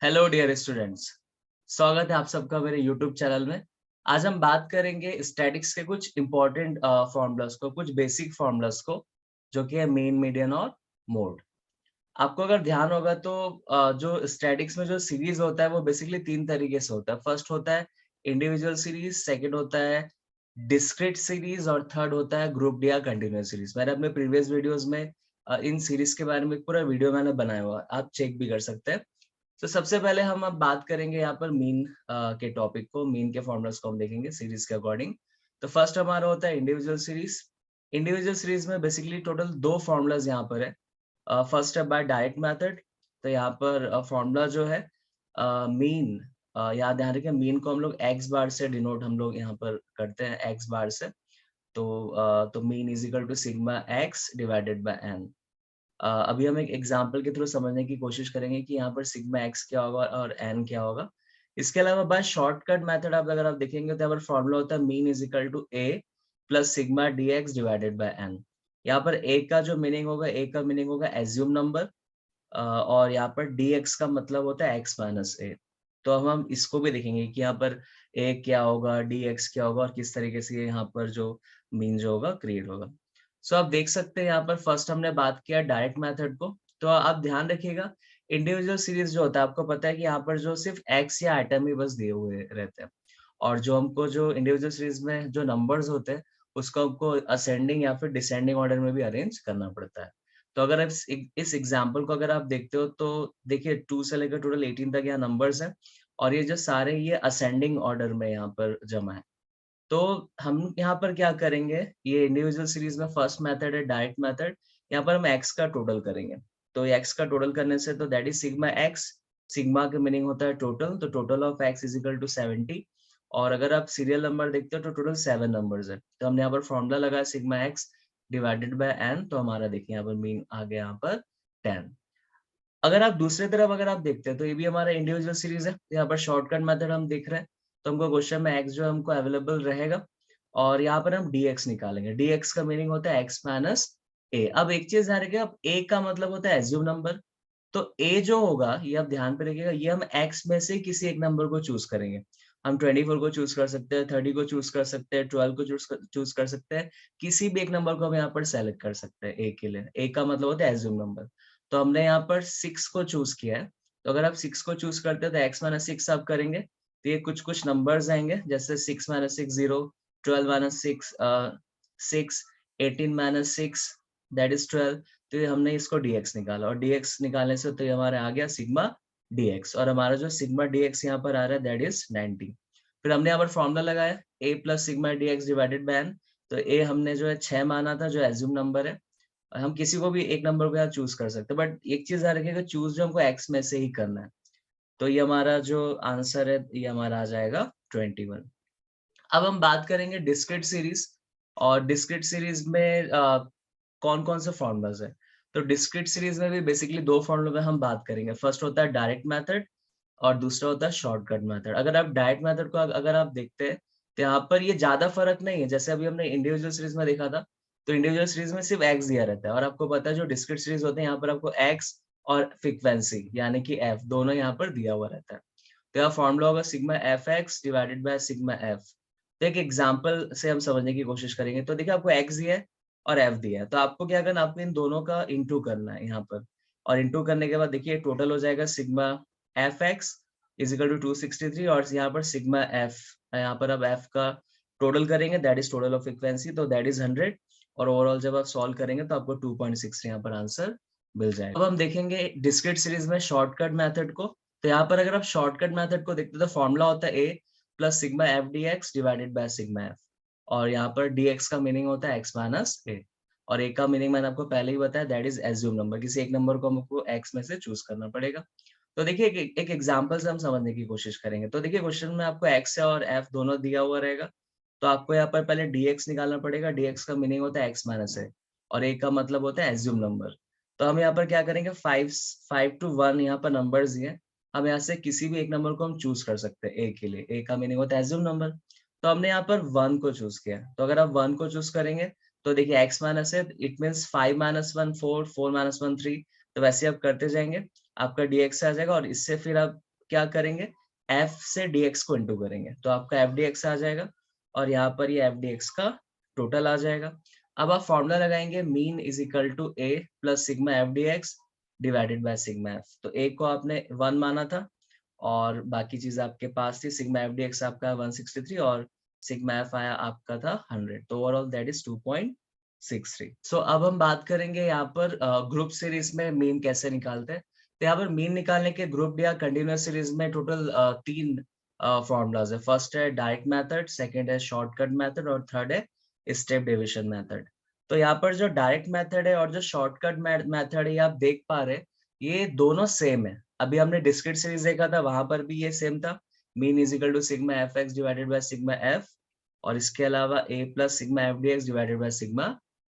Hello dear students, स्वागत है आप सबका मेरे यूट्यूब चैनल में। आज हम बात करेंगे स्टैटिक्स के कुछ इंपॉर्टेंट फॉर्मूलास को, कुछ बेसिक फॉर्मूलास को, जो कि है मीन, मीडियन और मोड। आपको अगर ध्यान होगा तो जो स्टैटिक्स में जो सीरीज होता है वो बेसिकली तीन तरीके से होता है। फर्स्ट होता है इंडिविजुअल सीरीज, सेकंड होता है डिस्क्रीट सीरीज और थर्ड होता है ग्रुप या कंटिन्यूअस सीरीज। मैंने अपने प्रीवियस वीडियोस में इन सीरीज के बारे में एक पूरा वीडियो मैंने बनाया हुआ है, आप चेक भी कर सकते हैं। तो सबसे पहले हम अब बात करेंगे यहाँ पर मीन के टॉपिक को, मीन के फॉर्मूलास को हम देखेंगे सीरीज के अकॉर्डिंग। तो फर्स्ट हमारा होता है इंडिविजुअल सीरीज। इंडिविजुअल सीरीज में बेसिकली टोटल दो फॉर्मूलाज यहाँ पर है। फर्स्ट है बाय डायरेक्ट मेथड। तो यहाँ पर फॉर्मूला जो है मीन, याद ध्यान रखिए मीन को हम लोग एक्स बार से डिनोट हम लोग यहाँ पर करते हैं, एक्स बार से। तो mean is equal to sigma X divided by N. अभी हम एक एग्जांपल के थ्रू समझने की कोशिश करेंगे कि यहाँ पर सिग्मा एक्स क्या होगा और एन क्या होगा। इसके अलावा बाय शॉर्टकट मेथड आप अगर आप देखेंगे तो यहाँ पर फॉर्मूला होता है mean is equal to A plus sigma D x divided by N. यहाँ पर ए का जो मीनिंग होगा, ए का मीनिंग होगा एज्यूम नंबर, और यहाँ पर डी एक्स का मतलब होता है एक्स माइनस ए। तो हम इसको भी देखेंगे कि यहाँ पर ए क्या होगा, डी एक्स क्या होगा और किस तरीके से यहाँ पर जो मीन जो होगा क्रिएट होगा। सो आप देख सकते हैं यहाँ पर फर्स्ट हमने बात किया डायरेक्ट मेथड को। तो आप ध्यान रखिएगा इंडिविजुअल सीरीज जो होता है, आपको पता है कि यहाँ पर जो सिर्फ एक्स या आइटम ही बस दिए हुए रहते हैं, और जो हमको जो इंडिविजुअल सीरीज में जो नंबर्स होते हैं उसको हमको असेंडिंग या फिर डिसेंडिंग ऑर्डर में भी अरेंज करना पड़ता है। तो अगर आप इस एग्जाम्पल को अगर आप देखते हो तो देखिए 2 से लेकर टोटल 18 तक यहाँ नंबर्स हैं, और ये जो सारे ये असेंडिंग ऑर्डर में यहाँ पर जमा है। तो हम यहाँ पर क्या करेंगे, ये इंडिविजुअल सीरीज में फर्स्ट मेथड है डायरेक्ट मेथड। यहाँ पर हम एक्स का टोटल करेंगे। तो एक्स का टोटल करने से तो that is sigma X. Sigma का मीनिंग होता है टोटल, तो total of X is equal to 70। और अगर आप सीरियल नंबर देखते हो तो टोटल 7 नंबर्स है। तो हमने यहाँ पर फॉर्मूला लगाया sigma X divided by N. तो हमारा देखिए यहाँ पर मीन आ गया यहाँ पर 10। अगर आप दूसरी तरफ अगर आप देखते हैं तो ये भी हमारा इंडिविजुअल सीरीज है। यहाँ पर शॉर्टकट मेथड हम देख रहे हैं, तो हमको क्वेश्चन में एक्स जो हमको अवेलेबल रहेगा, और यहाँ पर हम dx निकालेंगे। dx का मीनिंग होता है x माइनस ए। अब एक चीज ध्यान रखिएगा, अब a का मतलब होता है एज्यूम नंबर। तो a जो होगा ये आप ध्यान पे रखिएगा, ये हम x में से किसी एक नंबर को चूज करेंगे। हम 24 को चूज कर सकते हैं, 30 को चूज कर सकते हैं, 12 को चूज कर सकते हैं। किसी भी एक नंबर को हम यहाँ पर सेलेक्ट कर सकते हैं a के लिए। a का मतलब होता है एज्यूम नंबर। तो हमने यहाँ पर 6 को चूज किया है। तो अगर आप 6 को चूज करते हैं तो x माइनस 6 आप करेंगे, तो ये कुछ कुछ नंबर्स आएंगे, जैसे 6 minus 6 0, 12 minus 6 6, 18 minus 6 that is 12। तो ये हमने इसको dx निकाला, और dx निकालने से तो ये हमारे आ गया सिग्मा dx, और हमारा जो सिग्मा dx यहाँ पर आ रहा है दैट इज 90। फिर हमने यहाँ पर फॉर्मूला लगाया a plus sigma dx divided bye n। तो a हमने जो है 6 माना था, जो एज्यूम नंबर है। हम किसी को भी एक नंबर को यहाँ चूज कर सकते हैं, बट एक चीज ध्यान रखिएगा, चूज जो हमको x में से ही करना है। तो ये हमारा जो आंसर है ये हमारा आ जाएगा 21। अब हम बात करेंगे डिस्क्रीट सीरीज, और डिस्क्रीट सीरीज में कौन-कौन से फॉर्मूलाज हैं। तो डिस्क्रीट सीरीज में भी बेसिकली दो फॉर्मूला में हम बात करेंगे। फर्स्ट होता है डायरेक्ट मेथड और दूसरा होता है शॉर्टकट मेथड। अगर आप डायरेक्ट मेथड को अगर आप देखते हैं तो यहाँ पर ये ज्यादा फर्क नहीं है। जैसे अभी हमने इंडिविजुअल सीरीज में देखा था, तो इंडिविजुअल सीरीज में सिर्फ एक्स दिया रहता है, और आपको पता है जो डिस्क्रीट सीरीज होते हैं यहाँ पर आपको एक्स और फ्रीक्वेंसी यानी कि एफ दोनों यहाँ पर दिया हुआ रहता है। तो यहाँ फॉर्मूला होगा sigma F x divided by sigma F. तो एक एग्जांपल से हम समझने की कोशिश करेंगे। तो देखिए आपको x दिया है और f दिया है, तो आपको क्या करना है, आपको इन दोनों का इंटू करना है यहाँ पर। और इंटू करने के बाद देखिए टोटल हो जाएगा sigma F X is equal to 263, और यहाँ पर सिग्मा एफ, यहाँ पर अब f का टोटल करेंगे that is total of frequency, तो दैट इज 100। और ओवरऑल जब आप सॉल्व करेंगे तो आपको 2.6 यहाँ पर आंसर मिल जाएगा। अब हम देखेंगे डिस्क्रीट सीरीज में शॉर्टकट मेथड को। तो यहाँ पर अगर आप शॉर्टकट मेथड को देखते हैं तो फॉर्मूला होता है a plus sigma f d x divided by sigma f, और यहाँ पर डी एक्स का मीनिंग होता है एक्स माइनस ए, और ए का मीनिंग मैंने आपको पहले ही बताया दैट इज एज्यूम नंबर। किसी एक नंबर को हमको एक्स में से चूज करना पड़ेगा। तो देखिए एक एग्जांपल से हम समझने की कोशिश करेंगे। तो देखिए क्वेश्चन में आपको एक्स और एफ दोनों दिया हुआ रहेगा। तो आपको यहाँ पर पहले डी एक्स निकालना पड़ेगा। डी एक्स का मीनिंग होता है एक्स माइनस ए, और ए का मतलब होता है एज्यूम नंबर। तो हम यहाँ पर क्या करेंगे, 5 to 1 यहाँ पर नंबर्स दिए। हम यहाँ से किसी भी एक नंबर को हम चूज कर सकते हैं ए के लिए। ए का मीनिंग होता है एज्यूम नंबर। तो हमने यहाँ पर 1 को चूज किया। तो अगर आप 1 को चूज करेंगे तो देखिए x माइनस है, इट मींस 5 माइनस 1 4, 4 माइनस 1 3। तो वैसे आप करते जाएंगे, आपका dx आ जाएगा, और इससे फिर आप क्या करेंगे, f से dx को इंटू करेंगे, तो आपका f dx आ जाएगा और यहाँ पर ये f dx का टोटल आ जाएगा। अब आप फॉर्मूला लगाएंगे mean is equal to a plus sigma f dx divided by sigma f। तो a को आपने 1 माना था और बाकी चीज आपके पास थी, सिग्मा एफ डी एक्स आपका 163 और सिग्मा एफ आया आपका था 100, तो ओवरऑल दैट इज 2.63। सो अब हम बात करेंगे यहाँ पर ग्रुप सीरीज में मीन कैसे निकालते हैं। तो यहाँ पर मीन निकालने के ग्रुप या कंटिन्यूअस सीरीज में टोटल 3 फॉर्मूलाज है। फर्स्ट है डायरेक्ट मेथड, सेकंड है शॉर्टकट मेथड और थर्ड है स्टेप डिविजन मेथड। तो यहाँ पर जो डायरेक्ट मेथड है और जो शॉर्टकट मेथड है, आप देख पा रहे ये दोनों सेम है। अभी हमने डिस्क्रीट सीरीज देखा था, वहां पर भी ये सेम था, mean is equal to sigma F x divided by sigma f, और इसके अलावा A plus sigma f d x divided by sigma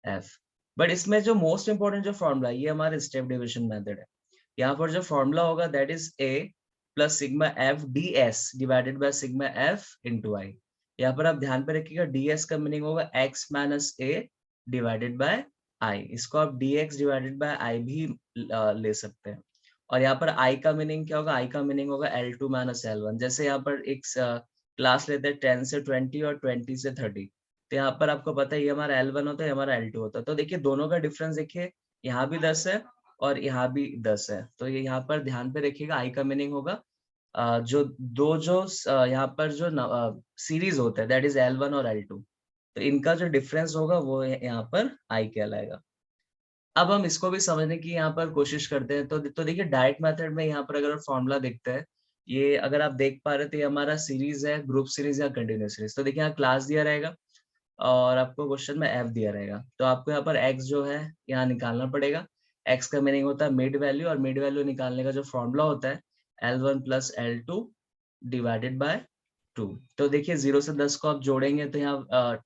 f. But इसमें जो मोस्ट इंपॉर्टेंट जो फॉर्मूला, ये हमारे स्टेप डिविजन मेथड है। यहाँ पर जो फॉर्मूला होगा that is A plus sigma f d s divided by sigma f into i. यहाँ पर आप ध्यान पे रखिएगा, डी एस का मीनिंग होगा x minus A divided by i. इसको आप d x divided by i भी ले सकते हैं। और यहाँ पर i का मीनिंग क्या होगा, i का मीनिंग होगा L2 माइनस L1। जैसे यहाँ पर एक क्लास लेते हैं 10 से 20 और 20 से 30, तो यहाँ पर आपको पता है ये हमारा L1 होता है, हमारा L2 होता है। तो देखिए दोनों का डिफरेंस देखिए, यहाँ भी 10 है और यहाँ भी 10 है। तो ये यहाँ पर ध्यान पे रखिएगा, i का मीनिंग होगा जो दो जो यहाँ पर जो सीरीज होता है दैट इज L1 और L2, तो इनका जो डिफरेंस होगा वो यहाँ पर i कहलाएगा। अब हम इसको भी समझने की यहाँ पर कोशिश करते हैं। तो देखिए डायरेक्ट मेथड में यहाँ पर अगर फॉर्मूला देखते हैं, ये अगर आप देख पा रहे थे, ये हमारा सीरीज है, ग्रुप सीरीज या कंटिन्यूस सीरीज। तो देखिए यहाँ क्लास दिया रहेगा और आपको क्वेश्चन में एफ दिया रहेगा, तो आपको यहाँ पर एक्स जो है यहाँ निकालना पड़ेगा। एक्स का मीनिंग होता है मिड वैल्यू, और मिड वैल्यू निकालने का जो फॉर्मूला होता है L1 plus L2 divided by 2। तो देखिए 0 से 10 को आप जोड़ेंगे तो यहाँ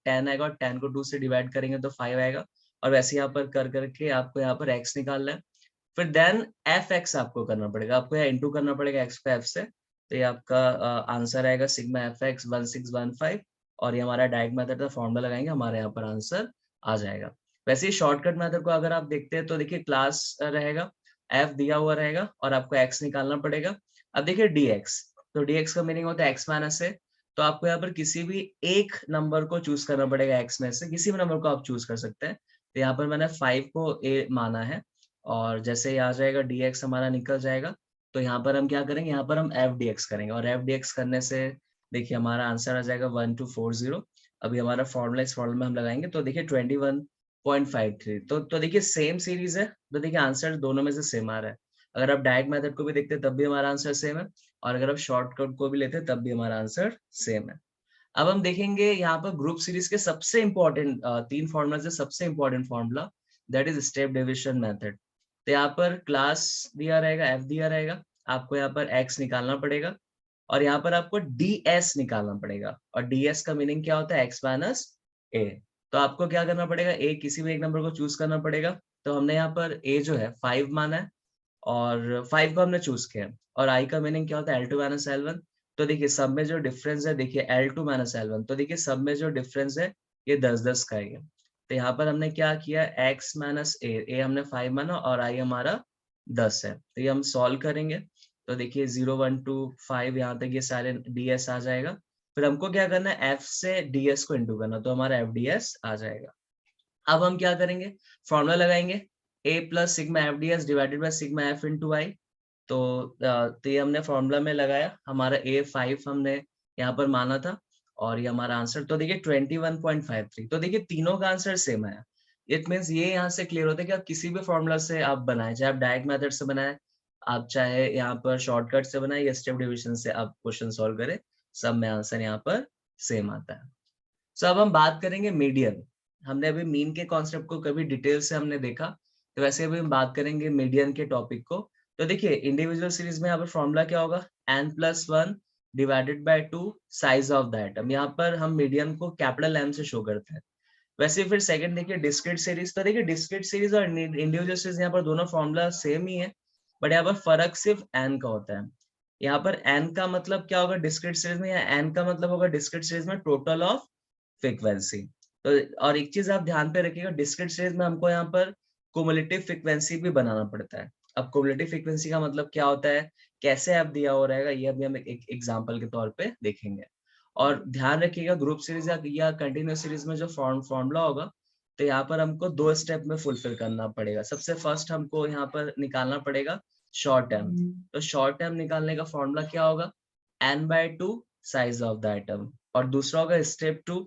10 आएगा, और 10 को 2 से डिवाइड करेंगे तो 5 आएगा, और वैसे यहाँ पर कर करके आपको यहाँ पर x निकालना है। फिर देन एफ एक्स आपको करना पड़ेगा, आपको यहाँ इंटू करना पड़ेगा एक्स पे एफ से। तो ये आपका आंसर आएगा सिग्मा एफ एक्स 1615, और ये हमारा डायरेक्ट मेथड का फॉर्मूला लगाएंगे, हमारे यहाँ पर आंसर आ जाएगा। वैसे ही शॉर्टकट मेथड को अगर आप देखते हैं तो देखिए क्लास रहेगा, एफ दिया हुआ रहेगा और आपको एक्स निकालना पड़ेगा। अब देखिए dx, तो dx का मीनिंग होता है एक्स माइनस ए। तो आपको यहाँ पर किसी भी एक नंबर को चूज करना पड़ेगा, एक्स में से किसी भी नंबर को आप चूज कर सकते हैं। तो यहाँ पर मैंने 5 को a माना है, और जैसे ही आ जाएगा dx हमारा निकल जाएगा। तो यहाँ पर हम क्या करेंगे, यहाँ पर हम f dx करेंगे, और f dx करने से देखिए हमारा आंसर आ जाएगा 1240। अभी हमारा फॉर्मूला इस फॉर्मूला में हम लगाएंगे तो देखिए 21.53। तो देखिए सेम सीरीज है, तो देखिए आंसर दोनों में से सेम आ रहा है। अगर आप डायरेक्ट मेथड को भी देखते हैं तब भी हमारा आंसर सेम है, और अगर आप शॉर्टकट को भी लेते हैं तब भी हमारा आंसर सेम है। अब हम देखेंगे यहाँ पर ग्रुप सीरीज के सबसे इंपॉर्टेंट 3 फॉर्मूला से सबसे important formula that is step division method. तो यहाँ पर क्लास दिया रहेगा, एफ दिया रहेगा, आपको यहाँ पर एक्स निकालना पड़ेगा, और यहाँ पर आपको ds निकालना पड़ेगा। और ds का मीनिंग क्या होता है, x माइनस ए। तो आपको क्या करना पड़ेगा, a किसी भी एक नंबर को चूज करना पड़ेगा। तो हमने यहाँ पर a जो है 5 माना है, और 5 को हमने चूज किया, और i का मीनिंग क्या होता है L2 माइनस L1। तो देखिए सब में जो डिफरेंस है, देखिए L2 माइनस L1, तो देखिए सब में जो डिफरेंस है ये 10-10 का ही है। तो यहाँ पर हमने क्या किया, x माइनस ए हमने 5 माना और i हमारा 10 है। तो ये हम सॉल्व करेंगे, तो देखिए 0 1 2 5 यहाँ तक ये सारे ds आ जाएगा। फिर हमको क्या करना है, f से ds को इंटू करना, तो हमारा f ds आ जाएगा। अब हम क्या करेंगे, फॉर्मूला लगाएंगे a plus sigma f d s divided by sigma f into i. तो ये हमने फॉर्मूला में लगाया, हमारा a5 हमने यहाँ पर माना था, और ये हमारा आंसर। तो देखिए 21.53। तो देखिए तीनों का आंसर सेम है। इट मीन्स ये यहाँ से क्लियर होता है कि आप किसी भी फॉर्मूला से आप बनाए, चाहे आप डायरेक्ट मेथड से बनाए, आप चाहे यहाँ पर शॉर्टकट से बनाए या स्टेप डिविजन से आप क्वेश्चन सॉल्व करें, सब में आंसर यहाँ पर सेम आता है। सो अब हम बात करेंगे मीडियन। हमने अभी मीन के कॉन्सेप्ट को कभी डिटेल से हमने देखा, तो वैसे अभी हम बात करेंगे मीडियन के टॉपिक को। तो देखिए इंडिविजुअल सीरीज में यहाँ पर फॉर्मूला क्या होगा, n+1 divided by 2 size of the atom. यहाँ पर हम मीडियन को कैपिटल M से शो करते हैं। वैसे फिर सेकंड देखिए डिस्क्रीट सीरीज। तो देखिए डिस्क्रीट सीरीज और इंडिविजुअल सीरीज यहाँ पर दोनों फॉर्मूला सेम ही है, बट यहाँ पर फर्क सिर्फ n का होता है। यहाँ पर n का मतलब क्या होगा डिस्क्रीट सीरीज में, या n का मतलब होगा डिस्क्रीट सीरीज में टोटल ऑफ फ्रीक्वेंसी। तो और एक चीज आप ध्यान पे रखिएगा, डिस्क्रीट सीरीज में हमको यहाँ पर क्युमुलेटिव फ्रीक्वेंसी भी बनाना पड़ता है। अब क्युमुलेटिव फ्रीक्वेंसी का मतलब क्या होता है, कैसे अब दिया हो रहेगा, ये अभी हम एक एग्जांपल के तौर पे देखेंगे। और ध्यान रखिएगा ग्रुप सीरीज या कंटिन्यूअस सीरीज में जो फॉर्मूला होगा, तो यहाँ पर हमको 2 स्टेप में फुलफिल करना पड़ेगा। सबसे फर्स्ट हमको यहाँ पर निकालना पड़ेगा शॉर्ट टर्म। तो शॉर्ट टर्म निकालने का फॉर्मूला क्या होगा, n/2 size of the atom. और दूसरा होगा स्टेप 2।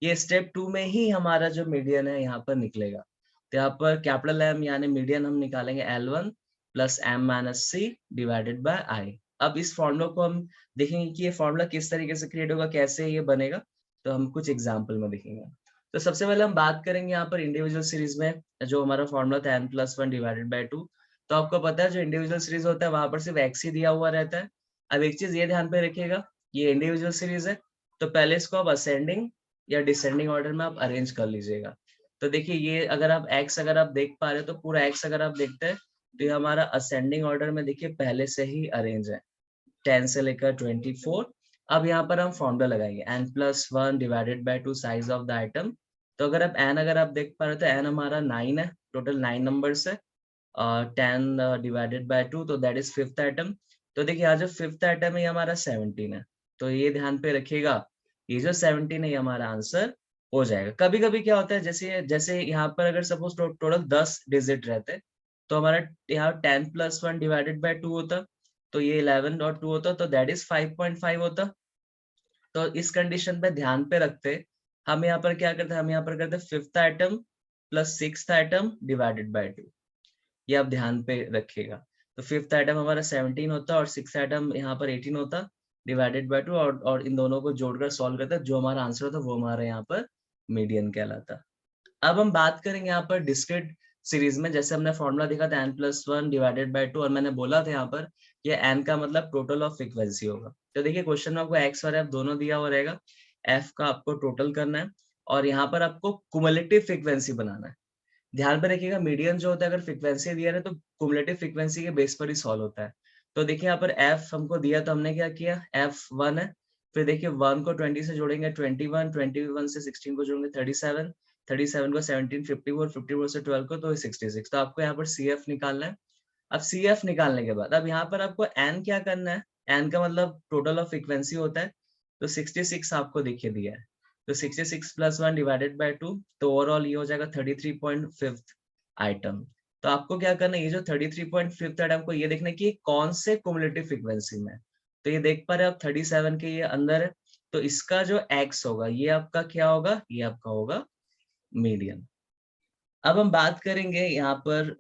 ये स्टेप 2 में ही हमारा जो मीडियन है यहाँ पर निकलेगा। तो यहाँ पर कैपिटल M यानी मीडियन हम निकालेंगे L1 plus M-C divided by I। अब इस फॉर्मूला को हम देखेंगे कि ये फॉर्मूला किस तरीके से क्रिएट होगा, कैसे ये बनेगा, तो हम कुछ एग्जांपल में देखेंगे। तो सबसे पहले हम बात करेंगे यहाँ पर इंडिविजुअल सीरीज में जो हमारा फॉर्मूला था n+1 डिवाइडेड बाय 2। तो आपको पता है जो इंडिविजुअल सीरीज होता है वहां पर सिर्फ x ही दिया हुआ रहता है। अब एक चीज ये ध्यान पे रखिएगा, ये इंडिविजुअल सीरीज है, तो पहले इसको आप असेंडिंग या डिसेंडिंग ऑर्डर में आप अरेंज कर लीजिएगा। तो देखिए ये अगर आप x अगर आप देख पा रहे हो, तो पूरा x अगर आप देखते हैं तो ये हमारा असेंडिंग ऑर्डर में देखिए पहले से ही अरेंज है, 10 से लेकर 24। अब यहाँ पर हम फॉर्मूला लगाएंगे n+1 divided by 2 size of the item. तो अगर आप n अगर आप देख पा रहे हो तो n हमारा 9 है, टोटल 9 नंबर्स है। 10 डिवाइडेड बाय 2 तो दैट इज 5th आइटम। तो देखिए यहाँ जो 5th आइटम है ये हमारा 17 है। तो ये ध्यान पे रखिएगा, ये जो 17 है ये हमारा आंसर हो जाएगा। कभी कभी क्या होता है, जैसे जैसे यहाँ पर अगर सपोज टोटल 10 डिजिट रहते तो हमारा यहाँ 10+1 डिवाइडेड बाय 2 होता, तो ये 11.2 होता, तो दैट इज 5.5 होता। तो इस कंडीशन पे ध्यान पे रखते हम यहाँ पर क्या करते हैं, हम यहाँ पर करते 5th item plus 6th item divided by 2। ये आप ध्यान पे रखिएगा। तो 5th आइटम हमारा 17 होता और 6th आइटम यहाँ पर 18 होता डिवाइडेड बाय 2, और इन दोनों को जोड़कर सॉल्व करते जो हमारा आंसर होता वो हमारा यहाँ पर मीडियन कहलाता। अब हम बात करेंगे यहाँ पर डिस्क्रीट सीरीज में। जैसे हमने फॉर्मूला देखा था n+1 डिवाइडेड बाय 2, और मैंने बोला था यहाँ पर ये n का मतलब टोटल ऑफ फ्रीक्वेंसी होगा। तो देखिए क्वेश्चन में आपको x और f दोनों दिया हुआ रहेगा, f का आपको टोटल करना है और यहाँ पर आपको कुमुलेटिव फ्रीक्वेंसी बनाना है। ध्यान पे रखिएगा मीडियन जो होता है अगर फ्रीक्वेंसी दिया है तो कुमुलेटिव फ्रीक्वेंसी के बेस पर ही सॉल्व होता है। तो देखिए यहाँ पर f हमको दिया, तो हमने क्या किया, f 1 है, फिर देखिए 1 को 20 से जोड़ेंगे 21, 21 से 16 को जोड़ेंगे 37, 37 को 17, 54, 54 से 12 को तो 66। तो आपको यहाँ पर CF निकालना है। अब CF निकालने के बाद अब यहाँ पर आपको N क्या करना है, N का मतलब टोटल ऑफ फ्रीक्वेंसी होता है, तो 66 आपको देखिए दिया है, तो 66 प्लस 1 डिवाइडेड बाय 2, तो ओवरऑल ये हो जाएगा 33.5 आइटम। तो आपको क्या करना है, ये जो 33.5 आइटम को ये देखना है कि कौन से कुमुलेटिव फ्रीक्वेंसी में। तो ये देख पा रहे हैं आप 37 के ये अंदर है, तो इसका जो x होगा ये आपका क्या होगा, ये आपका होगा मीडियन। अब हम बात करेंगे यहाँ पर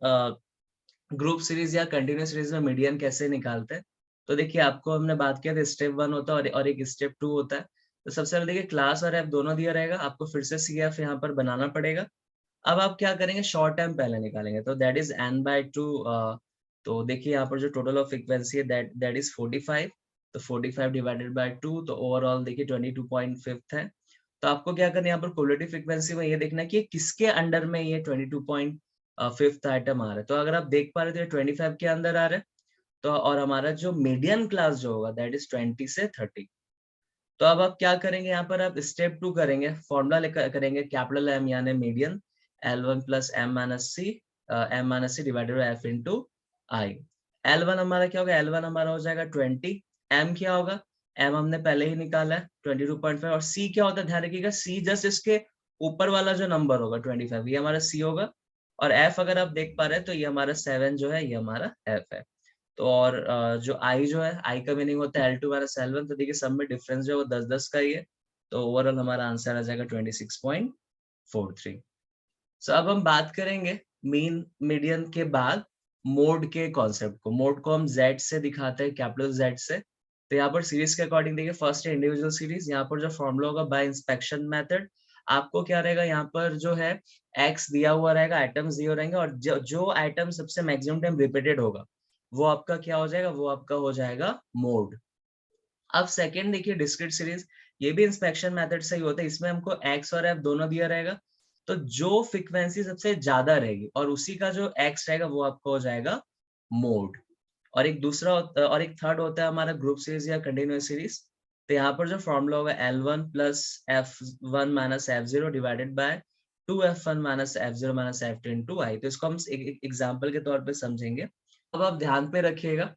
ग्रुप सीरीज या कंटिन्यूअस सीरीज में मीडियन कैसे निकालते हैं। तो देखिए आपको हमने बात किया था स्टेप 1 होता है और एक स्टेप 2 होता है। तो सबसे पहले देखिए क्लास और एफ दोनों दिया रहेगा, आपको फिर से CF यहाँ पर बनाना पड़ेगा। अब आप क्या करेंगे, शॉर्ट टर्म पहले निकालेंगे, तो दैट इज n/2। तो देखिए यहाँ पर जो टोटल ऑफ फ्रीक्वेंसी है दैट इज 45, तो 45 डिवाइडेड बाय 2, तो ओवरऑल देखिए 22.5 है। तो आपको क्या करना है, यहाँ पर कुमुलेटिव फ्रीक्वेंसी में ये देखना है कि किसके अंडर में ये 22.5 आइटम आ रहा है। तो अगर आप देख पा रहे थे 25 के अंदर आ रहा है, तो और हमारा जो मीडियन क्लास जो होगा दैट इज 20 से 30। तो अब आप क्या करेंगे, यहाँ पर आप स्टेप 2 करेंगे, फॉर्मूला लेकर करेंगे कैपिटल M यानी median L1 plus M-C divided by F into I। L1 हमारा क्या होगा, L1 हमारा हो जाएगा 20, M क्या होगा, M हमने पहले ही निकाला है 22.5, और C क्या होता है ध्यान रखिएगा, C जस्ट इसके ऊपर वाला जो नंबर होगा 25, ये हमारा C होगा। और F अगर आप देख पा रहे हैं तो ये हमारा 7 जो है ये हमारा F है। तो और जो I जो है, I का मीनिंग होता है L2 माइनस L1, तो देखिए सब में डिफरेंस जो है वो 10-10 का ही है। तो ओवरऑल हमारा आंसर आ जाएगा 26.43। सो अब हम बात करेंगे मीन मीडियन के बाद मोड के कॉन्सेप्ट को। मोड को हम Z से दिखाते हैं, कैपिटल Z से। तो यहाँ पर सीरीज के अकॉर्डिंग देखिए फर्स्ट है इंडिविजुअल सीरीज, यहाँ पर जो फॉर्मूला होगा बाय इंस्पेक्शन मेथड, आपको क्या रहेगा, यहाँ पर जो है x दिया हुआ रहेगा, आइटम्स दिए रहेंगे, और जो आइटम सबसे मैक्सिमम टाइम रिपीटेड होगा वो आपका क्या हो जाएगा, वो आपका हो जाएगा मोड। अब सेकंड देखिए डिस्क्रीट सीरीज, ये भी इंस्पेक्शन मेथड से ही होता है, इसमें हमको x और f दोनों दिया रहेगा, तो जो फ्रीक्वेंसी सबसे ज्यादा रहेगी और उसी का जो x रहेगा वो आपको हो जाएगा मोड। और एक दूसरा और एक थर्ड होता है हमारा ग्रुप सीरीज या कंटिन्यूअस सीरीज। तो यहाँ पर जो फॉर्मूला होगा L1 plus F1 minus F0 divided by 2F1 minus F0 minus F2 into I। तो इसको हम एक एग्जाम्पल के तौर पे समझेंगे। अब आप ध्यान पे रखिएगा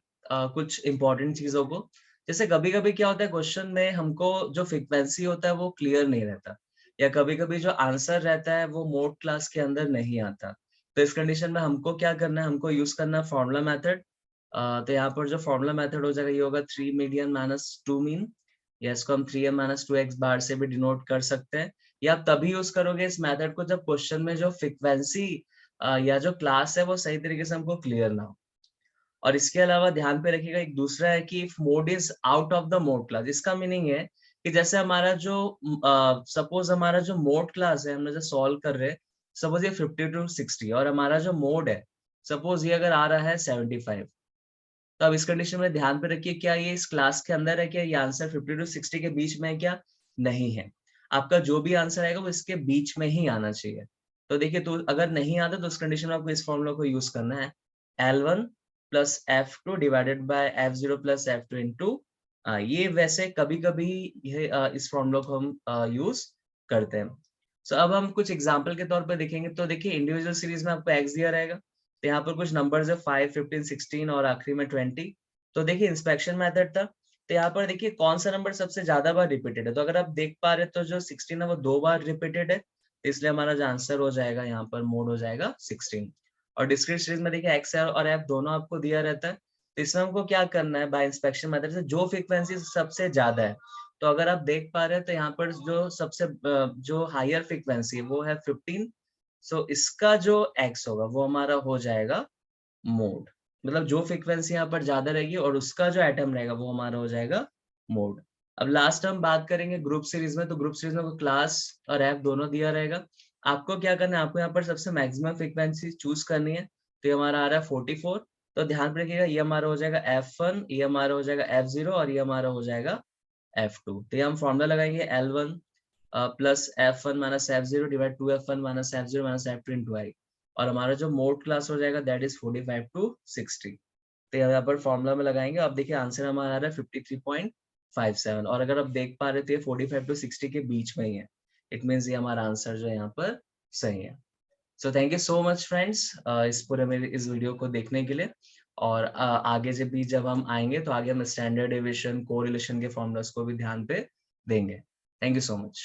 कुछ इंपॉर्टेंट चीजों को। जैसे कभी-कभी क्या होता है क्वेश्चन में हमको जो फ्रीक्वेंसी होता है वो क्लियर नहीं रहता, या कभी-कभी जो आंसर रहता है वो मोड क्लास के अंदर नहीं आता। तो इस कंडीशन में हमको क्या करना है, हमको यूज करना है फॉर्मूला मेथड। तो यहाँ पर जो फॉर्मूला मेथड हो जाएगा ये होगा 3 मीडियन माइनस 2 मीन, या इसको हम 3m माइनस 2x बार से भी डिनोट कर सकते हैं। या आप तभी यूज करोगे इस मेथड को जब क्वेश्चन में जो फ्रीक्वेंसी या जो क्लास है वो सही तरीके से हमको क्लियर ना हो। और इसके अलावा ध्यान पे रखिएगा एक दूसरा है कि if mode is out of the mode class. इसका मीनिंग है कि जैसे हमारा जो सपोज हमारा जो मोड क्लास है, हम जो सॉल्व कर रहे हैं, सपोज ये 50 to 60 और हमारा जो मोड है सपोज ये अगर आ रहा है 75। तो अब इस कंडीशन में ध्यान पे रखिए क्या ये इस क्लास के अंदर है, क्या ये आंसर 50 to 60 के बीच में है क्या? नहीं है। आपका जो भी आंसर आएगा वो इसके बीच में ही आना चाहिए। तो देखिए, तो अगर नहीं आता तो उस कंडीशन में आपको इस फॉर्मूला को यूज करना है, L1 plus F2 divided by F0 plus F2 into. ये वैसे कभी-कभी ये इस फॉर्मूला को हम यूज करते हैं। सो अब हम कुछ एग्जांपल के तौर पे देखेंगे। तो देखिए, इंडिविजुअल सीरीज में आपको x दिया रहेगा, तो यहाँ पर कुछ नंबर्स है 5, 15, 16 और आखिरी में 20। तो देखिए इंस्पेक्शन मेथड था, तो यहाँ पर देखिए कौन सा नंबर सबसे ज्यादा बार रिपीटेड है। तो अगर आप देख पा रहे हैं तो जो 16 है वो 2 बार रिपीटेड है, तो इसलिए हमारा जो आंसर हो जाएगा यहाँ पर मोड हो जाएगा 16। और डिस्क्रीट सीरीज में देखिए एक्स और एफ दोनों आपको दिया रहता है, तो इसमें हमको क्या करना है, बाय इंस्पेक्शन मेथड से जो फ्रीक्वेंसी सबसे ज्यादा है। तो अगर आप देख पा रहे हैं तो यहाँ पर जो सबसे जो हायर फ्रीक्वेंसी है वो है 15। सो इसका जो एक्स होगा वो हमारा हो जाएगा मोड। मतलब जो फ्रीक्वेंसी यहाँ पर ज्यादा रहेगी और उसका जो एटम रहेगा वो हमारा हो जाएगा मोड। अब लास्ट हम बात करेंगे ग्रुप सीरीज में। तो ग्रुप सीरीज में क्लास और एफ दोनों दिया रहेगा। आपको क्या करना है, आपको यहाँ पर सबसे मैक्सिमम फ्रीक्वेंसी चूज करनी है। तो ये हमारा आ रहा है 44। तो ध्यान रखिएगा ये हमारा हो जाएगा F1, ये हमारा हो जाएगा F0 और ये हमारा हो जाएगा F2। तो ये हम फॉर्मूला लगाएंगे L1 plus F1 minus F0 divide 2F1 minus F0 minus F2 into i. और हमारा जो मोड क्लास हो जाएगा दैट इज 45 to 60। तो यहाँ पर फॉर्मूला में लगाएंगे। अब देखिए आंसर हमारा आ रहा है 53.57। और अगर आप देख पा रहे थे 45 to 60 के बीच में ही है, इट मीन्स ये हमारा आंसर जो है यहाँ पर सही है। So thank you so much friends इस पूरे मेरे इस वीडियो को देखने के लिए। और आगे जब हम आएंगे तो आगे हम स्टैंडर्ड डेविएशन, कोरिलेशन के फॉर्मूलाज को भी ध्यान पे देंगे। Thank you so much.